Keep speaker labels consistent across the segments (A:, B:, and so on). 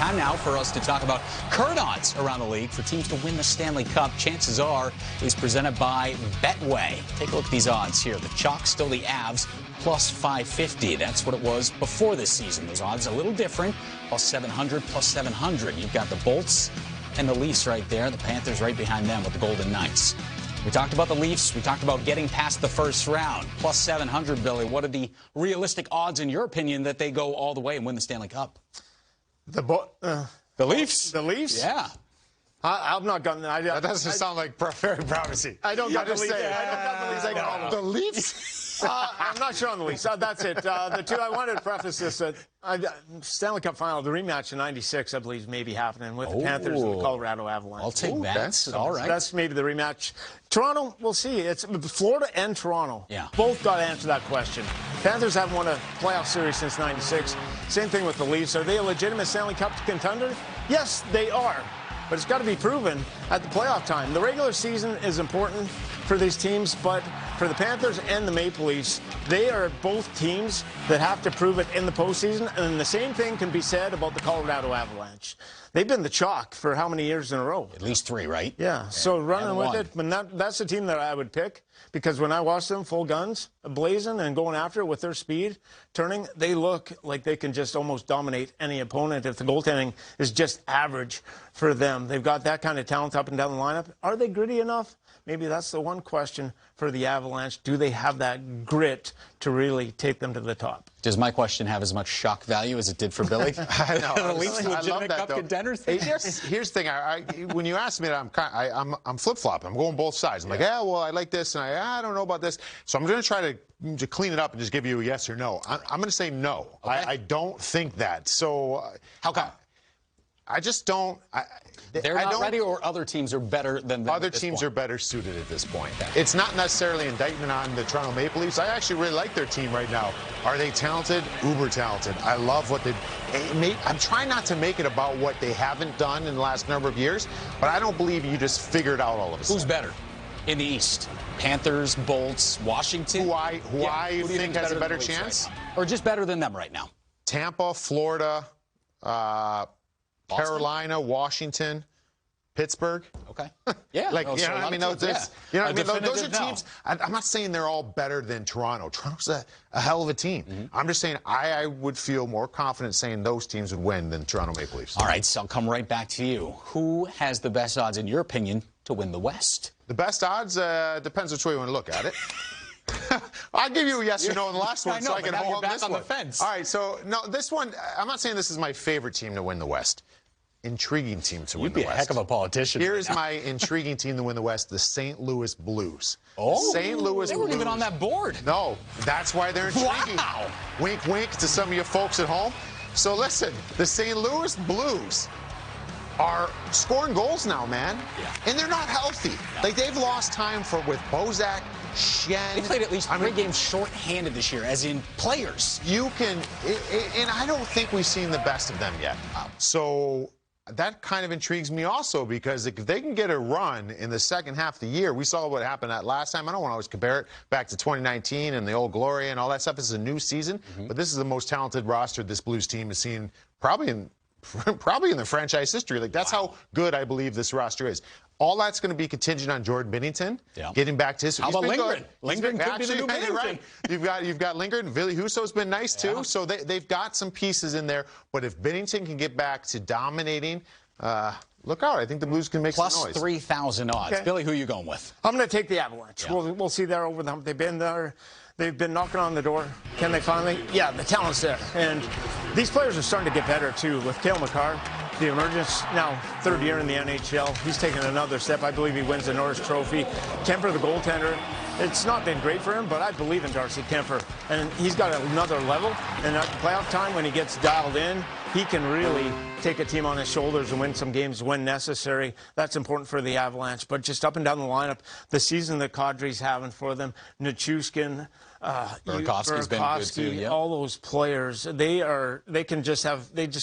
A: Time now for us to talk about current odds around the league for teams to win the Stanley Cup. Chances are is presented by Betway. Take a look at these odds here. The chalk still the Avs, plus 550. That's what it was before this season. Those odds a little different, plus 700, plus 700. You've got the Bolts and the Leafs right there. The Panthers right behind them with the Golden Knights. We talked about the Leafs. We talked about getting past the first round. Plus 700, Billy. What are the realistic odds, in your opinion, that they go all the way and win the Stanley Cup?
B: The Leafs? The Leafs?
A: Yeah.
B: I've not gotten that.
C: That doesn't sound like very promising.
B: I don't got the Leafs. I don't got the Leafs.
C: The Leafs?
B: I'm not sure on the Leafs. That's it. The two, I wanted to preface this. Stanley Cup final, the rematch in '96, I believe, may be happening with the Panthers and the Colorado Avalanche.
A: I'll take that. That's all right.
B: That's maybe the rematch. Toronto, we'll see. It's Florida and Toronto.
A: Yeah.
B: Both got to answer that question. Panthers haven't won a playoff series since '96. Same thing with the Leafs. Are they a legitimate Stanley Cup contender? Yes, they are. But it's got to be proven at the playoff time. The regular season is important for these teams, but for the Panthers and the Maple Leafs, they are both teams that have to prove it in the postseason. And the same thing can be said about the Colorado Avalanche. They've been the chalk for how many years in a row?
A: At least 3, right?
B: Yeah, so running with it. But that's the team that I would pick, because when I watch them full guns, blazing and going after it with their speed, turning, they look like they can just almost dominate any opponent if the goaltending is just average for them. They've got that kind of talent up and down the lineup. Are they gritty enough? Maybe that's the one question for the Avalanche. Do they have that grit to really take them to the top?
A: Does my question have as much shock value as it did for Billy?
C: I know.
A: The Leafs legitimate Cup contenders?
C: Here's the thing. When you ask me that, I'm flip-flopping. I'm going both sides. I'm like, yeah, well, I like this, and I don't know about this. So I'm going to try to clean it up and just give you a yes or no. I'm going to say no. Okay. I don't think that. So
A: how come?
C: I just don't.
A: They're not ready, or other teams are better than them?
C: Other teams are better suited at this point. It's not necessarily an indictment on the Toronto Maple Leafs. I actually really like their team right now. Are they talented? Uber talented. I love what they. I'm trying not to make it about what they haven't done in the last number of years, but I don't believe you just figured out all of a sudden.
A: Who's better in the East? Panthers, Bolts, Washington?
C: Who I think has a better chance?
A: Right, or just better than them right now?
C: Tampa, Florida, Carolina, Washington, Pittsburgh.
A: Okay. Yeah.
C: Those are teams. I'm not saying they're all better than Toronto. Toronto's a hell of a team. Mm-hmm. I'm just saying I would feel more confident saying those teams would win than Toronto Maple Leafs.
A: All right, so I'll come right back to you. Who has the best odds, in your opinion, to win the West?
C: The best odds depends which way you want to look at it. I'll give you a yes or no in the last one, so I can hold this one.
A: The fence.
C: All right, so no, this one, I'm not saying this is my favorite team to win the West. Intriguing team to win the West.
A: You'd be a heck of a politician.
C: Here's my intriguing team to win the West: the St. Louis Blues.
A: Oh,
C: St. Louis Blues.
A: They weren't even on that board.
C: No, that's why they're intriguing.
A: Wow.
C: Wink, wink to some of you folks at home. So listen, the St. Louis Blues are scoring goals now, man.
A: Yeah.
C: And they're not healthy.
A: No.
C: Like, they've lost time with Bozak, Shen.
A: They played at least 3 games short-handed this year, as in players.
C: And I don't think we've seen the best of them yet. So that kind of intrigues me also, because if they can get a run in the second half of the year, we saw what happened that last time. I don't want to always compare it back to 2019 and the old glory and all that stuff. This is a new season, but this is the most talented roster this Blues team has seen probably in the franchise history. Like, that's how good I believe this roster is. All that's going to be contingent on Jordan Binnington getting back to his.
A: How about Lindgren? Lindgren could be the new Binnington.
C: Right. You've got Lindgren. Ville Husso's been nice too.
A: Yeah.
C: So they've got some pieces in there. But if Binnington can get back to dominating, look out. I think the Blues can make some noise.
A: Plus 3,000 odds. Okay. Billy, who are you going with?
B: I'm going to take the Avalanche. Yeah. We'll see there over the hump. They've been there. They've been knocking on the door. Can they finally? Yeah, the talent's there. And these players are starting to get better, too, with Cale Makar. The emergence, now 3rd year in the NHL. He's taken another step. I believe he wins the Norris Trophy. Kemper, the goaltender, it's not been great for him, but I believe in Darcy Kemper. And he's got another level. And at playoff time, when he gets dialed in, he can really take a team on his shoulders and win some games when necessary. That's important for the Avalanche. But just up and down the lineup, the season that Kadri's having for them, Nichushkin,
A: Burakovsky's been good too. Yeah.
B: All those players, they just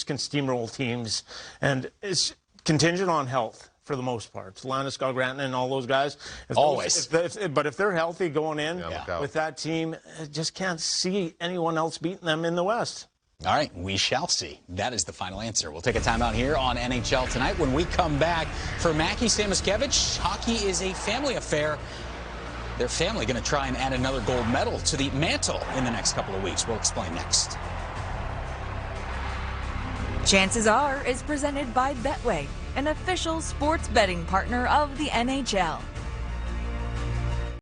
B: can steamroll teams, and it's contingent on health for the most part. Landeskog, Granton, and all those guys. But if they're healthy going in with that team, I just can't see anyone else beating them in the West.
A: All right, we shall see. That is the final answer. We'll take a timeout here on NHL Tonight. When we come back, for Mackie Samoskevich, hockey is a family affair. Their family going to try and add another gold medal to the mantle in the next couple of weeks. We'll explain next.
D: Chances Are is presented by Betway, an official sports betting partner of the NHL.